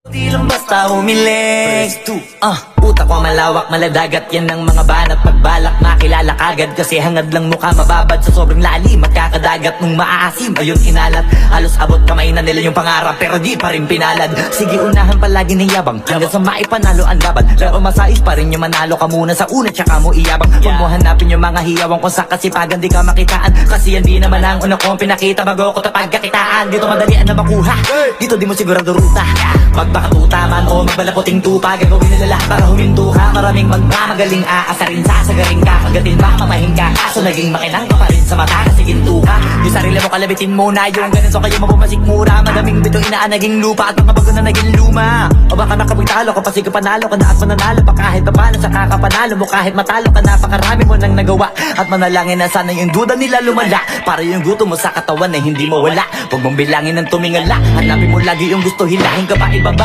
Di lang basta humiling. Utak ko malawak, maladagat yan ng mga banat. Pagbalak makilala kagad kasi hangad lang mukha mababad sa sobrang lalim at kakadagat nung maaasim. Ayun inalat, halos abot kamay na nila yung pangarap pero di pa rin pinalad. Sige unahan palagi ng yabang hanggang sa maipanalo ang laban. Pero masais pa rin yung manalo ka muna sa una tsaka mo iyabang. Huwag mo hanapin yung mga hiyawang kung sa kasipagan di ka makitaan. Kasi yan di naman ang una kong pinakita bago ko tapagkakitaan. Dito madalian na makuha, dito di mo sigurado ruta. Magbakatuta man o magbalaputing tupa, gagawin nila lahat para huminto ka. Maraming magmamagaling aasarin, sasagaring ka, kagatin ba mamahin ka. Kaso naging makinang ka pa rin sa mata kasi ginto ka. Yung sarili mo kalabitin muna, yung ganito kayo mabumasik mura. Madaming bito inaan naging lupa at mga bago na naging luma. O baka nakapagtalo ka pa sige panalo ka na at mananalo pa kahit pa paano sa kakapanalo mo. Kahit matalo ka napakarami mo nang nagawa at manalangin na sana yung duda nila lumala. Para yung gutom mo sa katawan na hindi mo wala. Huwag mong bilangin ng tumingala, hanapin mo lagi yung gusto, hilahin ka pa ibaba.